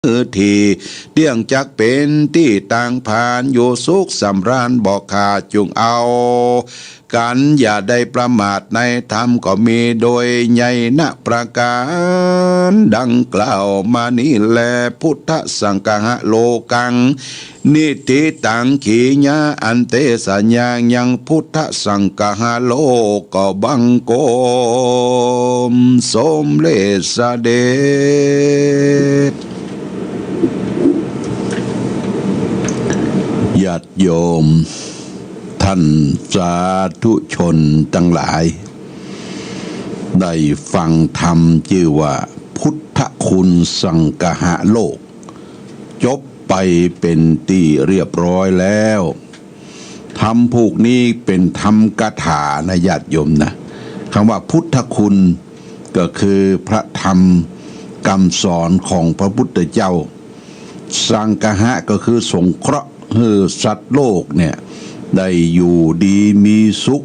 ทีเดี่ยงจักเป็นที่ต่างผ่านอยู่สุขสำราญบอกขาดจุงเอากันอย่าได้ประมาทในธรรมก็มีโดยใหญ่ณประการดังกล่าวมานี้แลพุทธสังฆะโลกังนิติตังขีญาอันเตสัญญายังพุทธสังฆะโลก็บังโกมสมเลสเดชญาติโยมท่านสาธุชนทั้งหลายได้ฟังธรรมชื่อว่าพุทธคุณสังฆะโลกจบไปเป็นที่เรียบร้อยแล้วธรรมพวกนี้เป็นธรรมกถานะญาติโยมนะคำว่าพุทธคุณก็คือพระธรรมคำสอนของพระพุทธเจ้าสังฆะก็คือสงเคราะห์ให้สัตว์โลกเนี่ยได้อยู่ดีมีสุข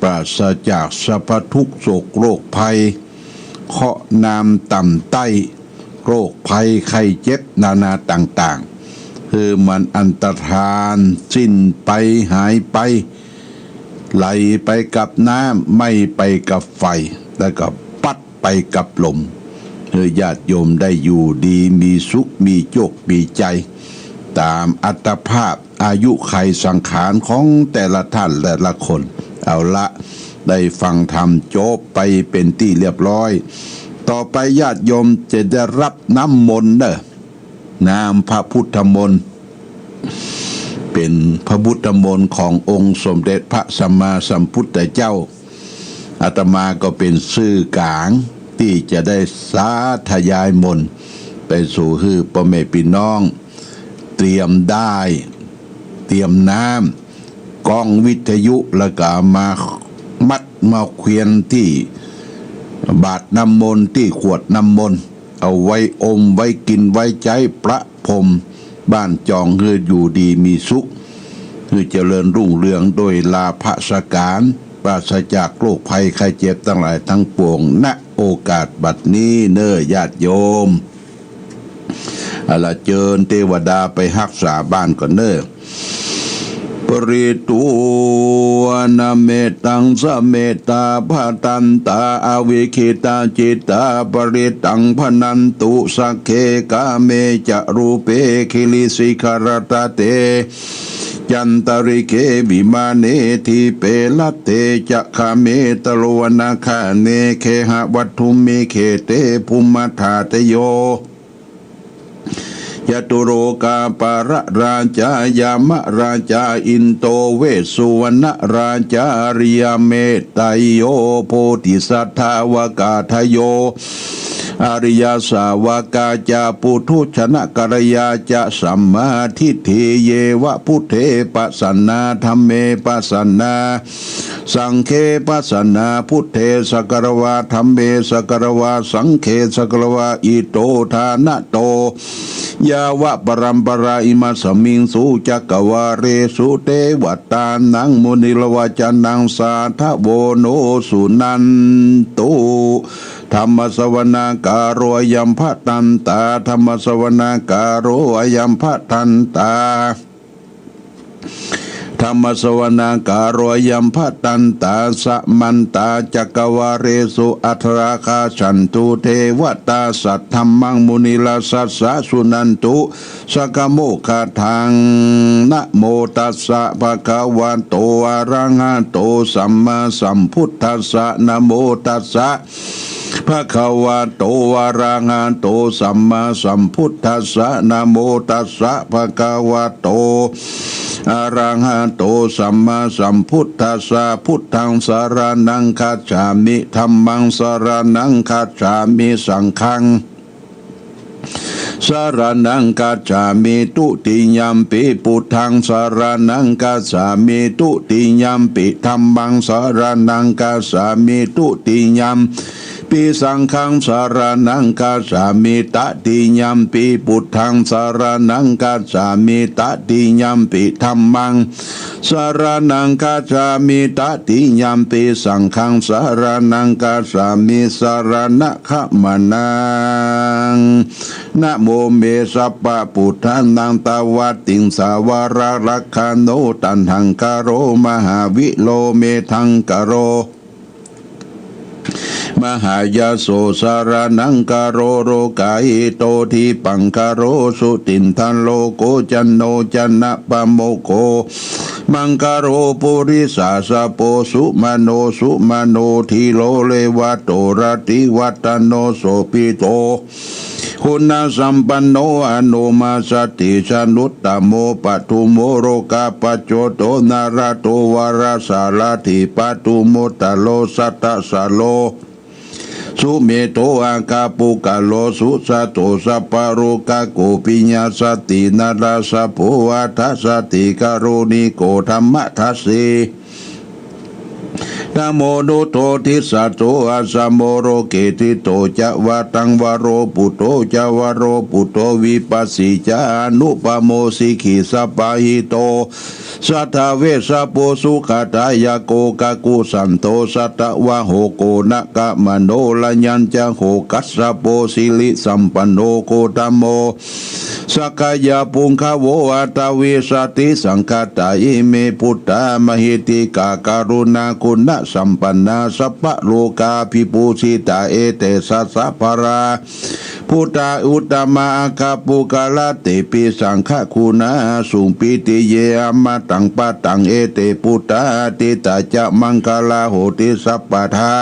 ปราศจากสรรพทุกข์โศกโรคภัยเคราะห์น้ำต่ำใต้โรคภัยไข้เจ็บนานาต่างๆคือมันอันตรธานสิ้นไปหายไปไหลไปกับน้ำไม่ไปกับไฟแล้วก็ปัดไปกับลมญาติโยมได้อยู่ดีมีสุขมีโชคมีใจตามอัตภาพอายุไขสังขารของแต่ละท่านแต่ละคนเอาละได้ฟังธรรมจบไปเป็นที่เรียบร้อยต่อไปญาติโยมจะได้รับน้ำมนต์น้ำพระพุทธมนต์เป็นพระพุทธมนต์ขององค์สมเด็จพระสัมมาสัมพุทธเจ้าอาตมาก็เป็นสื่อกลางที่จะได้สาธยายมนต์ไปสู่ฮือพ่อแม่พี่น้องเตรียมได้เตรียมน้ำกล้องวิทยุแล้วก็มามัดมาเควียนที่บาตรน้ำมนต์ที่ขวดน้ำมนต์เอาไว้อมไว้กินไว้ใจประพรมบ้านจองเฮืออยู่ดีมีสุขคือเจริญรุ่งเรืองโดยลาภสการปราศจากโรคภัยไข้เจ็บทั้งหลายทั้งปวงณโอกาสบัดนี้เน้อญาติโยมเจิญเทวดาไปรักษาบ้านก่อนเน้อปริตูนาเมตังสเมตาภาตันตาอวิคิตาจิตตาปริตังพนันตุสักเคกาเมจะรูเปคิลิสิคารตเตจันตริเคบิมาเนทิเปลเตจะคาเมตโลวนาคาเนเคหะวัตถุเมเคเตภูมิธาตโยยตุโรกาปาระราชายามะราชาอินโตเวสุวรรณราชาริยเมตไตโยโพธิสัทธาวกาทโยอริยสาวกาจาปุถุชนะกัลยาจะสัมมาทิฏฐิเยวะพุทเทปัสสนาธัมเมปัสสนาสังเคปัสสนาพุทเทสกรวาธัมเมสกรวาสังเคสกรวาอิโตทานะโตยาวะปรัมปราอิมาสมิงสุจักวาเรสุเตวัตตานังมุนิลวจานังสาทโวโนสุนันตุธรรมสวนาการโรยัมภตันตาธรรมสวนาการโรยัมภตันตาธรรมสวนาการโรยัมภตันตาสมันตาจักวาเรสุอัทราคาฉันตุเทวตาสัทธัมมังมุนิลาสัสสะสุนันตุสกโมคาทังนะโมตัสสะภะคะวะโตอะระหะโตสัมมาสัมพุทธัสสะนะโมตัสสะภะคะวะโตอะระหะโตสัมมาสัมพุทธัสสะนะโมตัสสะภะคะวะโตอะระหะโตสัมมาสัมพุทธัสสะพุทธังสรณังคัจฉามิธัมมังสรณังคัจฉามิสังฆังสรณังคัจฉามิตุติยัมปิพุทธังสรณังคัจฉามิตุติยัมปิธัมมังสรณังคัจฉามิตุติยัม ปีสังฆังสารนังคาสามิตติยัมปีพุทธังสารนังคาสามิตติยัมปีธัมมังสารนังคาสามิตติยัมปีสังฆังสารนังคาสามิสารณะขมนังนะโมเมสัพพะพุทธันังตวัตติงสาวรารักขาโนตันหังกโรมหาวิโลเมทังกโรมหายาโสสารนังกโรโรกายโตทิปังกโรสุตินทันโลโกจันโนจันนะปะโมโกมังกโรปุริสาสะโปสุมาโนสุมาโนทิโลเลวะโตรติวัตโนโสปิโตคุณสัมปันโนอนุมาสติชนุตตโมปัตุโมโรกาปโจโตนาราโตวาราสาลาธิปัตุโมตโลสัตตสาโลสุเมโตอาคาปุกาโลสุสะโตสัปปารุกาโกปิญญาสตินาราสะโพวัฏสติกาโรนิโกธรรมทัสสีนะโมนุโตทิสัตโตอาสะโมโรเกติโตจะวะตังวโรปุโตจะวโรปุโตวิปัสสิจานุปโมสิขิสัปปะหิโตสัทธเวสะโปสุขตายโกกะกุสันโตสัตวะโหโกนะกะมโนลัญญัญจะโหกัสสะโปสิลิสัมปันโนโกตัมโมสักกายาปุงคโวอัตวิสติสังคตาอิเมพุทธามหิติกาการุณาคุณสัมปันนาสัพพะโลกาภิปูชิตาเอเตสัสสะภราพุทธาอุตตมาคาปุกาลติปิสังฆคุณาสุปิติเยอมตังปะตังเอเตพุทธาติตาจะมังคลาโหติสัพพทา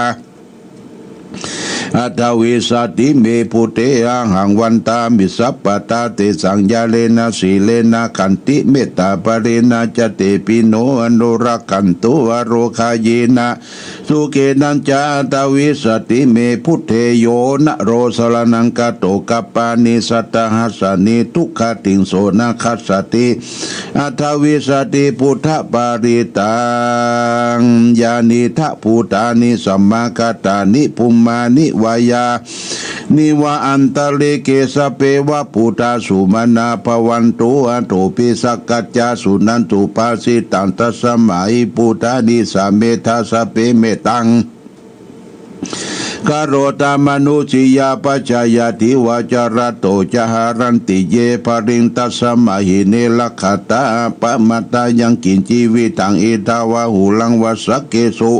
อัตวิสัตติเมพุเตอะหังวันตามิสัพปตาเตสังยาเลนะสีเลนะขันติเมตตาปะเรนะจเตปิโนอนุรักขันตุวโรคายนะสุเกนัญจาอัตวิสัตติเมพุเทโยนะโรสรนังกโตกัปปานิสัตตหัสสนิทุกขติงโสนะคัสสติอัตวิสัตติพุทธปาริตังญาณิทะภูตานิสัมมาคตานิภุมมานิวายานิวะอันตะเลเกสเปวะปุตาสุมานาภวันตุอันโตปิสักกัจจาสุนันตุปาสิตันตสมัยปุตานิสเมธาสเปเมตังกโรตามนุจิยาปัจจายติวาจารโตจหารันติเยปรินตัสมหิเนลขตาปะมตายังกินจีวิตังอิทาวะหุลังวสเกสุ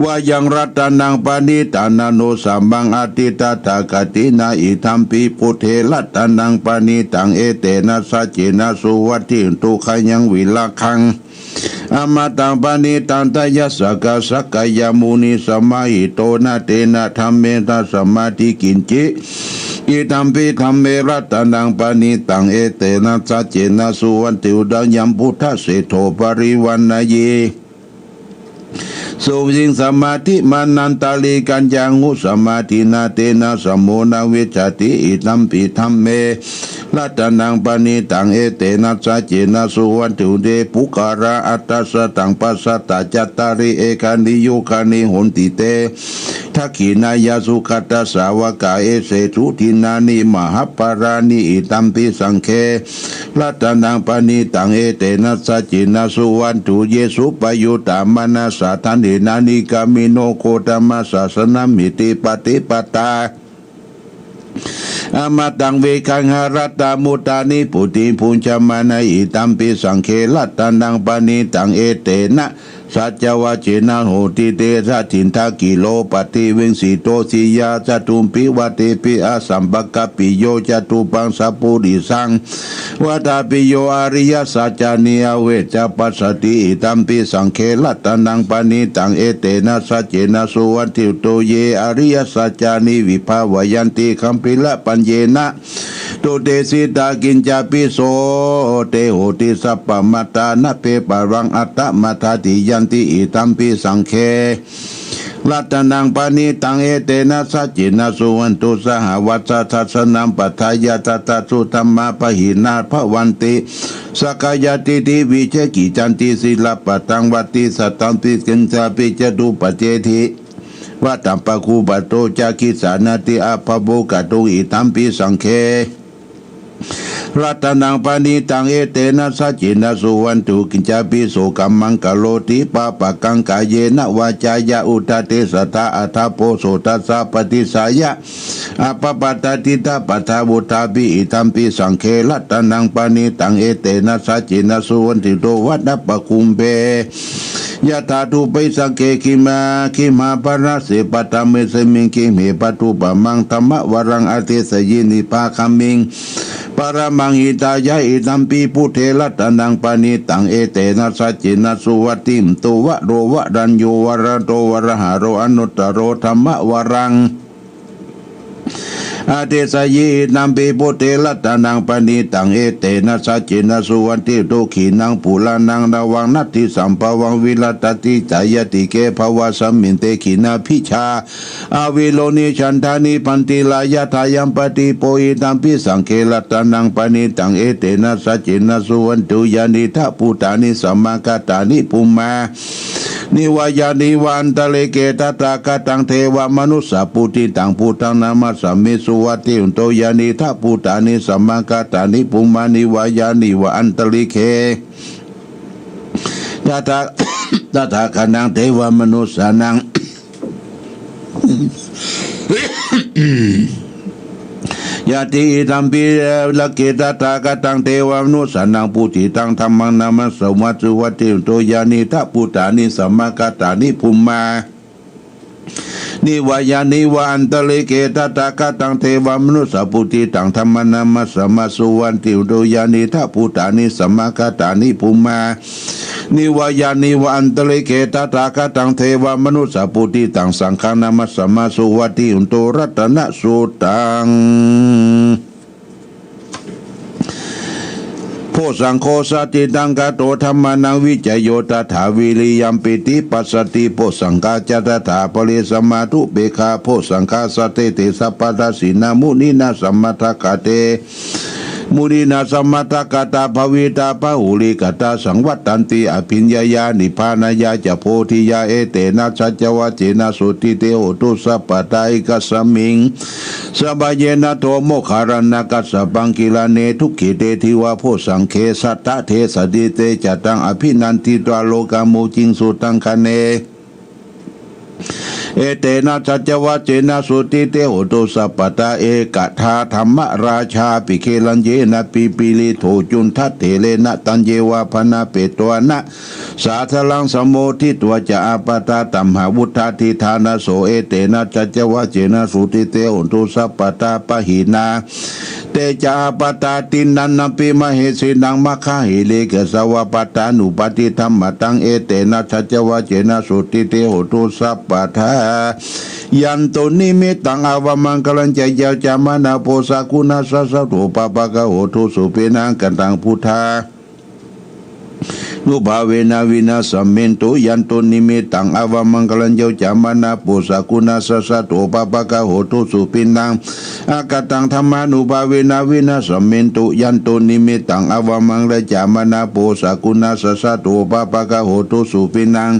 วายังรัตนังปานิตานานุสัมบังอติตาตากตินาอิทัมปิปุเทรัตนังปานิตังเอเตนะสัจเจนะสุวัติตุขยังวิลาคังอมตังปานิตังทยัสสะกะสักกายมุนิสมาหิโตนะเตนะธรรมเมตสมาธิกินจิอิตัมปิธรรมเมรัตนังปานิตังเอเตนะสัจเจนะสุวัติอุดายัมพุทธเสโทปริวันนายสุสิงสมาธิมานันตาลีกัญญังุสมาธินาเตนะสมโมนาเวชติอิตัมปิธรรมเมรัตนังปานิตังเอเตนะสัจเจนะสุวันตุเดปุการะอัตตสตังปัสสตาจัตตาริเอกานิโยคานิหนติเตทักขินายาสุขตัสสาวกาเอเสทุทินานิมหปารานิอิตัมปิสังเครัตนังปานิตังเอเตนะสัจเจนะสุวันตุเยสุปยุตตามานาสาทันนานิกามิโนโคตมัสสะสนามิติปฏิปตาอมตังเวคังหารัตตามุตานิปุติปุญจมานาอิตัมปิสังเครัตนังปานิตังเอเตนะสัจวะเจนะโหติเตระถินทากิโลปฏิวิงสิโตสิยาจตุมปิวัติปิอาสัมปกปิโยจตุปังสัพพุริสังวัฏปิโยอริยสัจจานิเวจปัสสติอิตัมปิสังเครัตนังปานิตังเอเตนะสัจเจนะสุวันติโตเยอริยสัจจานิวิภาวยันติคัมปิละปัญเยนะตุเตสิตากินจาปิโสเตโหติสัพพมัตตานะเปปะรังอัตตมัทติยันติอิตัมปิสังเครัตนังปานิตังเอเตนะสัจเจนะสุวันตุสหวัสสะทัสสนัมปัฏฐายาตตะสุธรรมะปะหินาภวันติสกายติติวิเชกิจันติศิลปะตังวัติสัตตังปิกินจาปิจตุปเจธิ วัตตัมปะคูปะโตจาคิสานาติอาภโบกะตุอิตัมปิสังเครัตนังปานิตังเอเตนะสัจจินะสุวันตุกินจาปิโสกัมมังกะโลติปะปะกังกายเยนะวาจายะอุตเตสตาอัฏฐโพโสตัสสะปฏิสายะอะปะปะตะติตาปะทาวุตาปิอิตัมปิสังเครัตนังปานิตังเอเตนะสัจจินะสุวันติโตวัดนะปะคุมเปยะถาตุปิสังเคคิมาปะระเสปะตะเมสมิงคิเมปะตุปะมังธัมมะวรังอเตสยินิปะคัมมิงปรมังหิตายะอิตัมปีพุเทรัตนังปานิตังเอเตนะสัจจินะสุวัติมตุวะโรวะรัญโยวระโตวระหะโรอนุตตโรธัมมะวรังอาเทสยินัมปีพุเทรัตนังปานิตังเอเตนะสัจจินะสุวัติโตขีนังปุลานังระวังนัตติสัมภวังวิรัตติจายติเกภวะสัมมินเตขีนาพิชาอาวิโลนิฉันทานิปันติลายะทายัมปติโปอิตัมปิสังเครัตนังปานิตังเอเตนะสัจจินะสุวันตุยานิทัพพุตานิสัมมากัตตานิปุมมานิวายานิวันตะเลเกตตากตังเทวมนุสสปุติตังพุตังนามัสสมิสุวัติอุนโตยานิทัพพุตานิสัมมากัตตานิปุมมานิวายานิวันตะเลเกยะตถาคนังเทวมนุสสานังยะติอิตัมปิละเกตตากตังเทวมนุสสานังปุติตังธัมมังนามัสสมัสสุวัติอุนโตยานิทัพพุตานิสัมมากัตตานิปุมมานิวายานิวันตะเลเกตตากตังเทวมนุสสปุติตังธัมมนามัสสมัสสุวันติอุโตยานิทัพพุตานิสัมมากัตตานิปุมมานิวายานิวันตะเลเกตตากตังเทวมนุสสปุติตังสังฆานามัสสมัสสุวัติอุนโตรัตนะสุตังโพสังโฆสติตังกะโตธัมมานังวิจโยตถาวิริยัมปิติปัสสติโพสังฆาจตถาปริสมาธุเบคาโพสังฆาสเตติสัพพะสินามุนินาสัมมัทธกะเตมุนีนาสัมมัทธกตาภวิตาปะหุลิกตาสังวัตตันติอภิญญายานิพานายาจะโพธิยาเอเตนะสัจวะเจนะสุติเตโหตุสัพพะตาอิกัสสมิงสบายเยนะโทโมคารณะกัสสะปังกิลาเนทุกขิเตทิวะโพสังเคสัตตะเทสดิเตจะตังอภินันติตวโลกามุจิงสุตังคะเนเอเตนะสัจวะเจนะสุติเตโหตุสัพพตาเอกทาธรรมราชาปิเคลันเยนะปิปิลิโทจุนทัตเถเลนะตันเยวะพนาเปตวนะสาธลังสมโมทิตัวจะอาปตาตัมหาวุธาทิธานาโสเอเตนะสัจวะเจนะสุติเตโหตุสัพพตาปะหินาเตจาปตาตินันนปิมเหสินังมะคะหิเลกสวะปตานุปติธรรมตังเอเตนะสัจวะเจนะสุติเตโหตุสัพพทายันตุนิมิตังอาวมังกลัญจยาจามานาโพสากุณาสัสสะโตปะปะกะโหตุสุเปนังกันตังพุทธานุภาเวนะวินาสัมเมนตุยันตุนิมิตังอาวมังกลัญจามานาโพสากุณาสัสสะโตปะปะกะโหตุสุเปนังอากตังธรรมานุภาเวนะวินาสัมเมนตุยันตุนิมิตังอาวมังกลัญจามานาโพสากุณาสัสสะโตปะปะกะโหตุสุเปนัง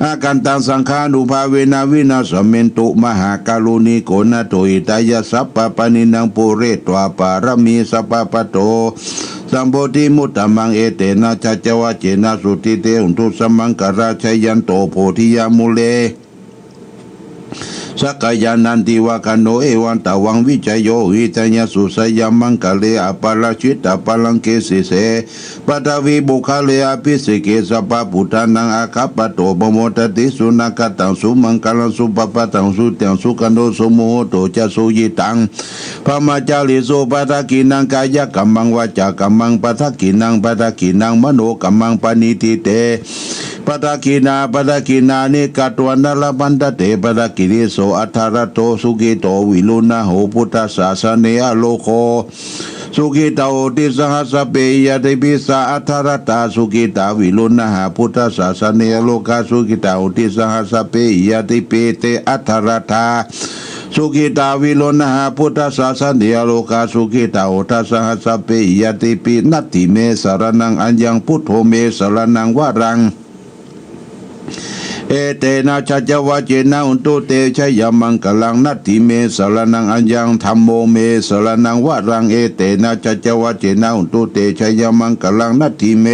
อาการตังสังฆานุภาเวนะวินาสเมนตุมหาการุณิโกนะโตอิตายะสัพพปนินังปุเรตวาปารมีสัพพปโตสัมโพธิมุตตมังเอเตนะจัจวะเจนะสุติเตหุนทุสัมมังกราชัยยันโตโพธิยามุเลสักยานันติวะกันโนเอวันตาวังวิจัยโยวิจัยสุสยามังกะเลอปาราชิตอปาลังเกสิเสปตวิบุคาเลอภิสิเกสัพพุทธานังอาคัปปโตปโมตติสุนักตังสุมังกลังสุปปะตังสุเตียงสุกันโนสุโมโตจะสุยิตังพมาจาริโสปะทะกินังกายกัมมังวาจากัมมังปะทะกินังมโนกัมมังปณิติเตปะทะกินานิกัตวันนลบันตเตปะทะกิริโสอัทธารโตสุกิโตวิลุณโหพุทธศาสเนอโลโคสุกิตาโอติสหัสเปยติปิสาอัทธารตาสุกิตาวิลุณหาพุทธศาสเนอโลกาสุกิตาโอติสหัสเปยติเปเตอัทธารตาสุกิตาวิลุณหาพุทธศาสเนอโลกาสุกิตาโอทัสหัสเปยติปินัตถิเมสรนังอัญญังพุทโธเมสรนังวารังเ เอเตนะชัจจวะเจนะอุตุเตชยมังกลังนัตถิเมสรนังอัญญังธัมโมเมสรนังวะรังเอเตนะชัจจวะเจนะอุตุเตชยมังกลังนัตถิเม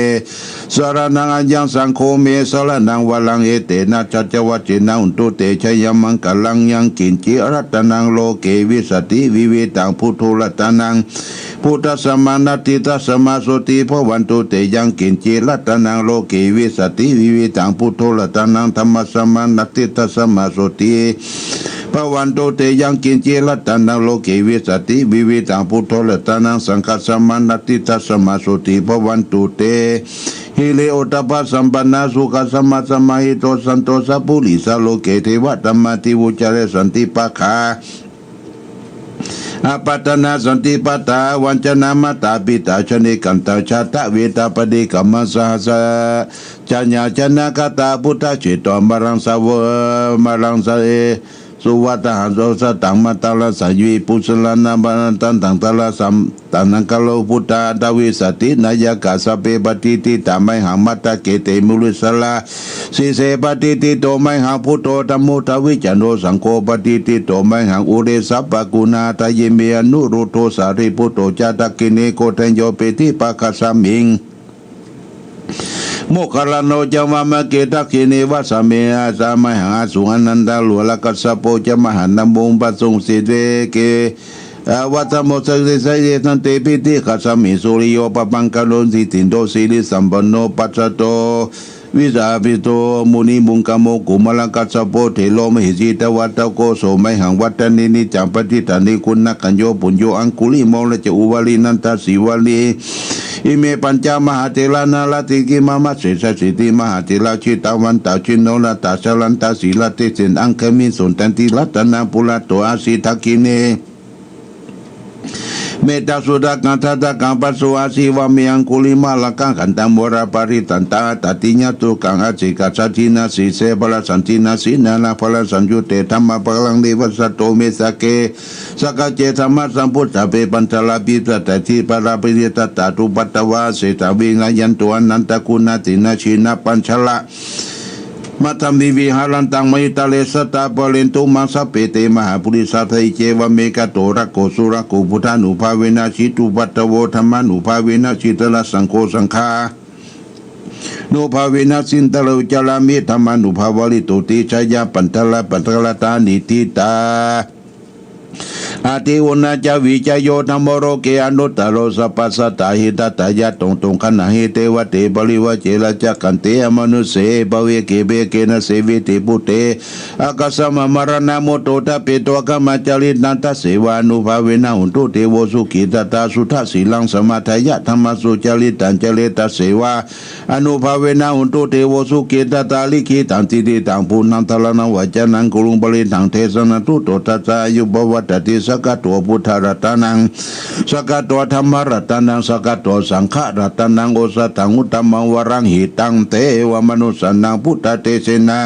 สรนังอัญญังสังโฆเมสรนังวะรังเอเตนะชัจจวะเจนะอุตุเตชยมังกลังยังกินจิรัตนังโลเกวิสติวิเวตังพุทโธรัตนังพุทธสมานัตติตัสสมาโสติภวันตุเตยังกินจิรัตนังโลเกวิสติวิเวตังพุทโธรัตนังธรรมสมานัตติตัสสมาโสติภวันตุเตยังกินจิรัตนังโลเกวิสติวิเวตังพุทโธรัตนังสังฆสมานัตติตัสสมาโสติภวันตุเตฮิเลโอตปัสสัมปันนาสุขสัมมาสมาหิโตสันโตสัพพุริสโลเกเทวะธรรมติวุจเรสันติปัคคาอาปัตนาสันติปัตตาวันจนามาตาปิตาชนิกันตาชาตะเวตาปฏิกัมมัสสะสะจัญญาชนะกตาพุทธจิตตมรังสาวมรังสะเอสุวัตหันโสสตังมัตตาลสัยวิปุสลานาบานันตันตังตาลสัมตันังกโลพุทธาดาวิสตินายกาสเปปฏิติตาไมหังมัตตะเกเตมุลิสลาสิเสปฏิติโตไมหังพุทโธธรรมุทวิจันโนสังโฆปฏิติโตไมหังอุเรสัพปกุณาตาเยเมอนุรุโตสาริพุทโธจาตกิเนโกเทนโยเปติปะคัสสมิงโมคคลโนจามามะเกตักขิเนวัสเมอาสามหังสุอนันตาหลวลกัสสะโปจมหันนัมบุงปัสสุงสิเวเกวัตโมสสิสเยสันเตปิติขัสสมิสุริโยปปังกโลสิตินโตสิริสัมปันโนปัสสโตวิสาปิโตมุนิมุงกโมกุมลังกัสสะโปเทโลมหิจิตวัตโกโสไมหังวัตนินิจังปฏิตานิคุณนักขัญโยปุญโยอังคุลิโมละเจอุวาลีนันตาสิวาลีอิเมปัญจมหาเทลานาลติกิมามัสสิสสิติมหาเทลาชิตาวันตาชินโนลตาสลันตาสีลาเตเสนอังคมิสุนตันติรัตนาปุระโตอาสิทักขิเนเมตตาสุดากันทัตกังปัสสวาสีวามีอังคุลิมาลกังขันตัมวราปาริตันตาตติญาตุกังอาจิกัสสตินาสีเสบลสันตินาสีนานาพลสัญญุเตธรรมะปะลังเดวัสโตเมสเกสกเจธรรมะสัมพุทธะเปปัญจลาภิสัตติปราปิยตัตตาตุปัตตวาเสตวินายันตุอนันตคุณาตินาชินาปัญชละมาทำวิหารันตังมหิตาเลสตาปเลนตุมังสเปเตมหาปุริสัทเจวเมกะโตระโกสุระโกพุทธานุภาเวนะชิตุปัตตโวธรรมานุภาเวนะชิตละสังโฆสังฆานุภาเวนะสินตะโลจารามิธรรมานุภาวลิตุติชยปันตละตานิติตาอาทิอุณาจาวิจโยธรรมโรเกอนุตตโรสัพพสัตตาหิตตายะตรงขณะหิเตวะเตบริวะเจระจักขันเตอมนุเสภเวเกเบเกนะเสวิติปุเตอากาสมมรณะโมโตตะเปโตกะมัจจรินันตเสวานุภาเวนะหุนตุเทโวสุขิตตาสุทัสสีลังสมาทายะธรรมสุจริตันเจเลตเสวาอนุภาเวนะหุนตุเทโวสุขิตตาลิขิตันติติตังปุณันทลนังวัจนังกุลุงบริทังเทสนะตุโตตัสสะยุบวัตติสกัตตัวพุทธรัตนังสกัตตัวธรรมรัตนังสกัตตัวสังฆรัตนังโอสตังอุตตมังวรังหิตังเตวมนุสนังพุทธเตเสนา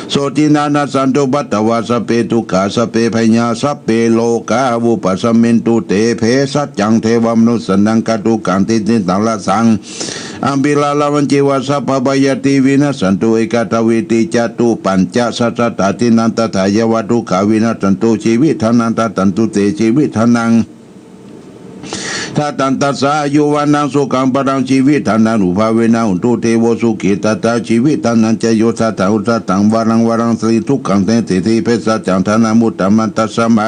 โสตินานาสันตุบัตตวาสเปตุขาสเปพญาสเปโลกาวุปสมินตุเตเพสัจจังเทวมนุสนังกตุกังติติตังละสังอัมบิลาลาวันจิวาสัพพยติวินาสันตุเอกตวิติจตุปัญจสัตตตินันตถายวัตุขาวินาสันตุชีวิทานันตตันตุเตชีวิทานังถ้าตันตัสสายุวานังสุขังปรังชีวิตานังอุภาเวนะอุตุเทวสุขิตตาชีวิตานังจะโยธาตาอุตตังวารังสรีทุกขังเตติเพศจังธนามุตตมันตัสสมา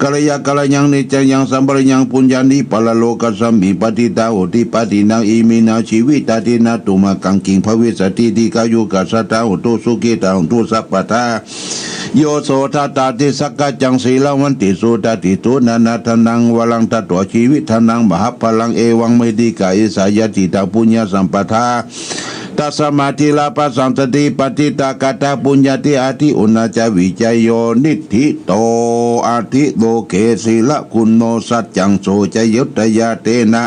กลยากลยังนิจยังสัมปริยังปุญญานิปะละโลกัสสมิปฏิตาโหติปฏินังอิมินาชีวิตาตินาตุมากังกิงภวิสติติกายุกัสสตาอุตุสุขิตาอุตุสัพพทาโยโสทัตตาติสักกัจจังศีลวันติสุตติตุนานาทนังวลังตัตวชีวิตทนังมหาพลังเอวังเมดิกาอิสายติตาปุญญาสัมปทาตัสมาธิลาปัสสัมสติปฏิตากตาปุญญาติอาทิอุณาจาวิจโยนิธิโตอาทิโลเกศีละคุณโนสัจจังโสจยุตยาเตนะ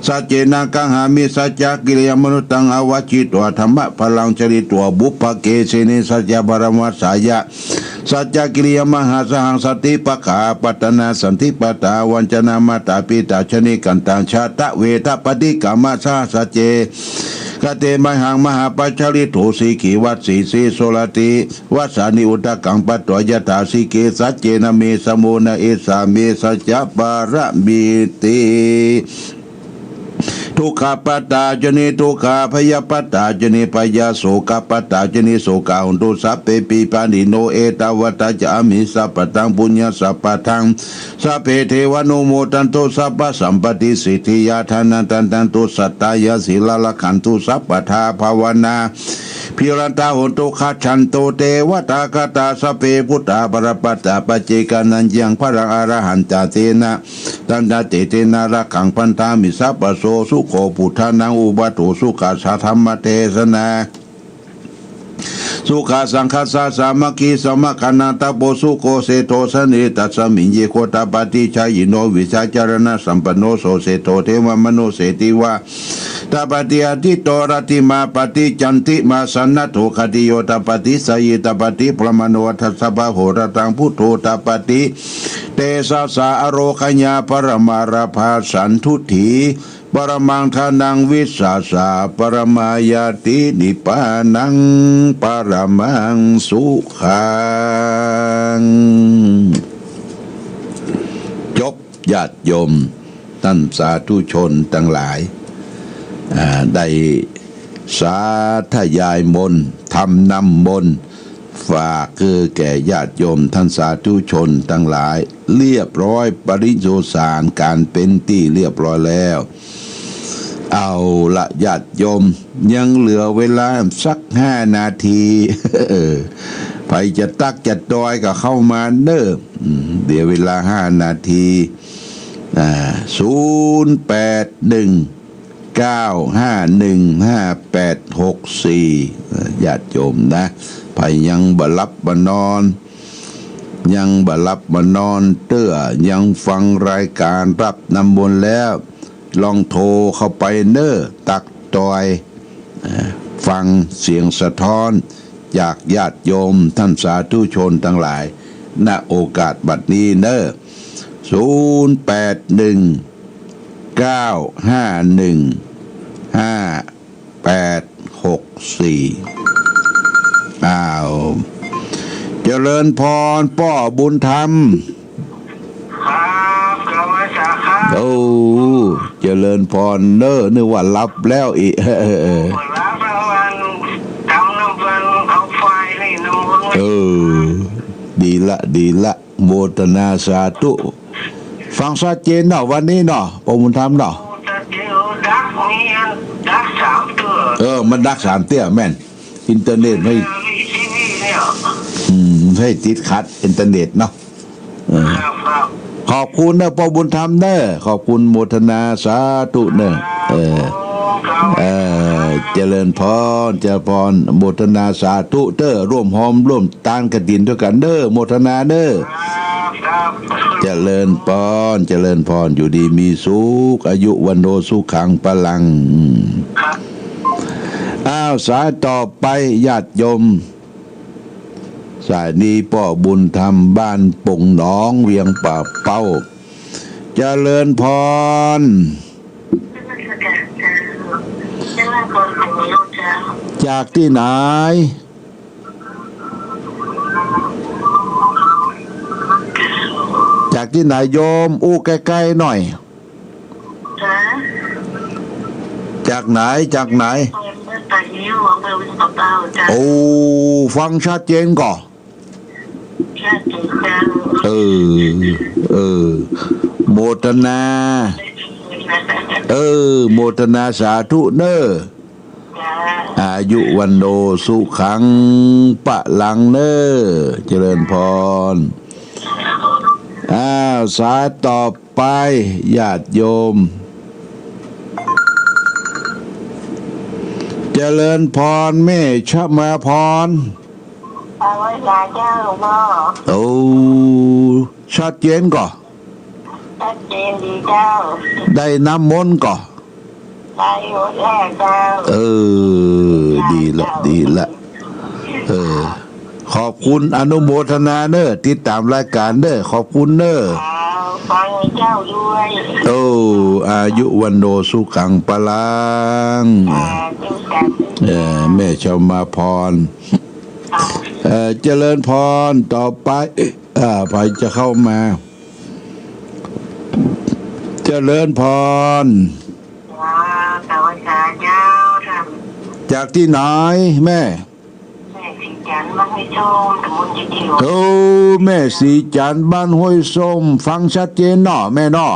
สัจเจนะกังหามิสัจจกิริยมนุตังอวจิตวธรรมะพลังจริตวบุพเพเกเสนิสัจจบรมัสสายะ สัจจกิริยมหาสหังสติปะขาปัตนาสันติปตาวัญจนามาตาปิตาชนิกันตังชาตะเวทปฏิกามาสาสัจเจกเตมหังมหาปัจจริโถสีขีวัดสีสีโสลติวัสานิอุตกังปัตตยถาสิเกสัจเจนะเมสมุนะเอสาเมสัจจปาระมิติทุกขปัตตาจนิทุกขพยาปัตตาจนิพยาโสกปัตตาจนิโสกาหุนตุสัพเพปีปานิโนเอตวัตจามิสัพพตังปุญญสัพพทังสัพเพเทวโนโมตันตุสัพพสัมปติสิทธิยาทานันตันตุสัตตายาศิลาลขันตุสัพพทาภาวนาพิรันตาหุนตุขัชันโตเตวตากตาสเปพุทธาปรปัตตาปเจกานันยังพระอรหันตาเตนะตันตเตเตนะระขังพันธามิสัพปโสสุโขปุทธานังอุบัติสุขาสาธรรมเทศนาสุขาสังฆาสาสามัคคีสมัคคณาตาโปสุโกเสโทสนิตัสมิญเยโคตาปฏิชายโนวิชาจารณะสัมปันโนโสเสโทเทวมโนเสติวาตาปฏิอธิโตรติมาปฏิจันติมาสันนโทคติโยตาปฏิสยิตาปฏิพระมโนทัสสะภะโหรตังพุทโธตาปฏิเตสาสาอโรคญาปรมาราภาสันทุถีปรมังทานังวิสาสาปรมายาตินิพานังปรมังสุขังจบญาติโยมท่านสาธุชนทั้งหลายได้สาธยายมนต์ทำนำมนต์ฝากคือแก่ญาติโยมท่านสาธุชนทั้งหลายเรียบร้อยปริโยสารการเป็นที่เรียบร้อยแล้วเอาละญาติโยมยังเหลือเวลาสัก5 นาทีไปจะตักจะดอยก็เข้ามาเด้อเดี๋ยวเวลา5 นาที081-951-5864ญาติโยมนะไปยังบลับบนอนยังบลับบนอนเตื้อยังฟังรายการรับนำบนแล้วลองโทรเข้าไปเน้อตักตอยฟังเสียงสะท้อนจากญาติโยมท่านสาธุชนทั้งหลายณโอกาสบัดนี้เน้อ081-951-5864อ้าวเจริญพรป้อบุญธรรมครับกวาสาครับ โอ้เจริญพรเน้อนึกว่ารับแล้วอีกรับแล้ววันทำน้ำวันเอาไฟนี่น้ำมันดีละโมทนาสาธุฟังชัดเจนเนาะวันนี้เนาะป้อบุญธรรมเนาะดัก3 ตัวมันดัก3 เตี้ยแม่นอินเทอร์เน็ตไม่ให้ติดขัดอินเทอร์เน็ตเนาะขอบคุณนะป้อบุญธรรมเนอะขอบคุณโมทนาสาธุเนอะเจริญพรโมทนาสาธุเด้อร่วมหอมร่วมตานกฐินด้วยกันเด้อโมทนาเด้อเจริญพรอยู่ดีมีสุขอายุวันโนสุขังพลังสายต่อไปญาติโยมสายนี้ป้อบุญธรรมบ้านป่งหนองเวียงป่าเป้าเจริญพรจากที่ไหนโยมอู้ใกล้ๆหน่อยจากไหนโอ้ฟังชัดเจนก่อนโมทนาโมทนาสาธุเนออายุวันโนสุขังปะลังเนอเจริญพรสายต่อไปญาติโยมเจริญพรแม่ชมาพรเอาไว้ลาเจ้าหลวงพ่อโอ้ชัดเจนก่อชัดเจนดีเจ้าได้น้ำมนต์ก่อได้หมดแล้วเจ้าดีละ ขอบคุณอนุโมทนาเนอติดตามรายการเนอขอบคุณเนอฟังเจ้าด้วย โอ้อายุวันโนสุขังปะลังแม่ชาวมาพรเจริญพรต่อไปไปจะเข้ามาเจริญพรสวัสดีเจ้าท่านจากที่ไหนแม่สีจันทร์บ้านห้วยส้มตำบลจิ๋วโอ้แม่สีจันทร์บ้านห้วยส้มฟังชัดเจนเนาะแม่เนาะ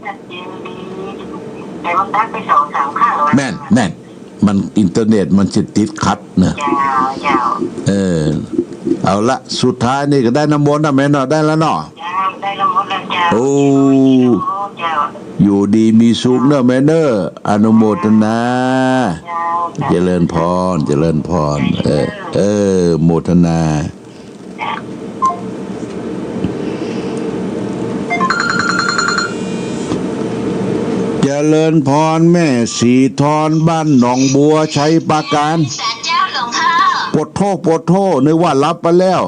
ชัดเจนดีแต่มันตัดไป2-3ครั้งแม่นมันอินเทอร์เน็ตมันจะติดขัดเนอะเอาละสุดท้ายนี่ก็ได้น้ำมนต์นะแม่เนาะได้แล้วเนาะได้น้ำมนต์แล้วจ้าโอ้อยู่ดีมีสุขเนอะแม่เนอะอนุโมทนาเจริญพรเจริญพรโมทนาเจริญพรแม่สีทอนบ้านหนองบัวชัยปราการศาลเจ้าหลวงพ่อปวดโทษนึกว่ารับไปแล้ว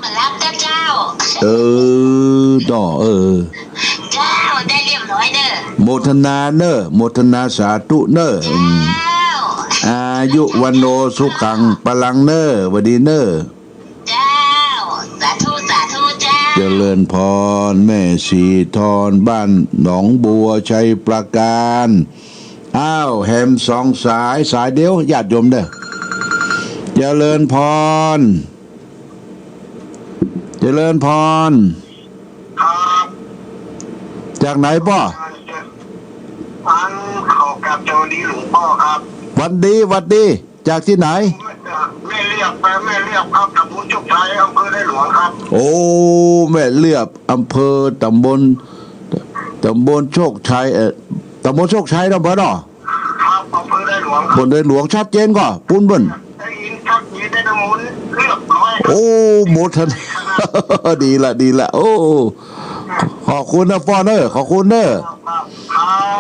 มารับเจ้าเจ้าต่อเจ้าได้เรียบร้อยเด้อโมทนาเนอโมทนาสาธุเนออายุวันโนสุขังปลังเนอวันดีเนอเจ้าสาธุเจ้าเจริญพรแม่สีทอนบ้านหนองบัวชัยปราการอ้าวแฮม2 สายเดียวญาติโยมเด้อเจริญพรจากไหนพ่อฟังเขากับโจดีหลวงพ่อครับวันดีจากที่ไหนแม่เรียบครับตำบลโชคชัยอำเภอได้หลวงครับโอ้แม่เรียบอำเภอตำบลโชคชัยตำบลโชคชัยนะพ่อเนาะครับอำเภอได้หลวงบนได้หลวงชัดเจนก็ปุ้นเบิ้นได้ยินชัดเจนได้น้ำมนต์เรียบร้อยโอ้หมดทันดีละโอ้ขอบคุณนะพ่อเนอขอบคุณเนอ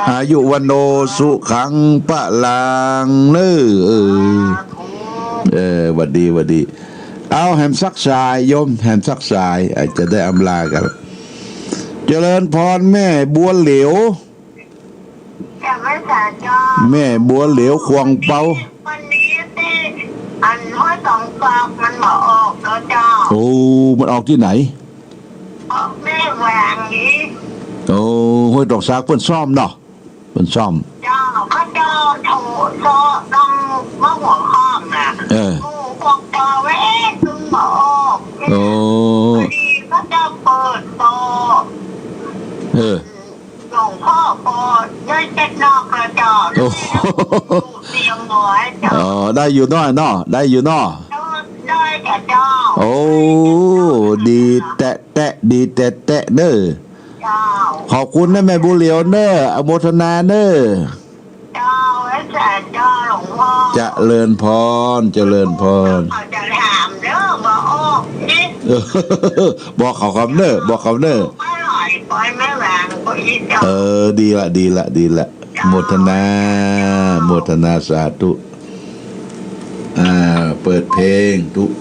อายุวันโนสุขังปะลังเนอวัดดีเอาแฮมซักสายโยมแฮมซักสายอาจจะได้อำลากันเจริญพรแม่บัวเหลวแม่บัวเหลวควงเปาวันนี้ที่อันห้อย2 ฝากมันมาออกแล้วจ้าโอ้มันออกที่ไหนแม่แหวงนี้โอ้ห้วยดอกซากเพิ่นซ่อมเนาะเพิ่นซ่อมเจ้าเขาเจ้าโถโซต้องมาห่วงห้องน่ะกูควงเปาไว้ตึงมาออกโอ้ดีเขาเจ้าเปิดโตหลวงพ่อเปิดด้วยเจ็ดนอกกระจอกเตรียมน้อยจ้าได้อยู่น้อยเนาะได้อยู่เนาะได้แต่เจ้าโอ้ดีแตะดีแตะเนอขอบคุณนะแม่บุเหลียวเนออโมทนาเนอเจ้าและเจ้าหลวงพ่อเจริญพรจะถามเด้อบอกเขาคำเนอบอกเขาเนอไม่หน่อยปล่อยแม่แหวงก็อีกดีละโมทนาสาธุเปิดเพลงทุก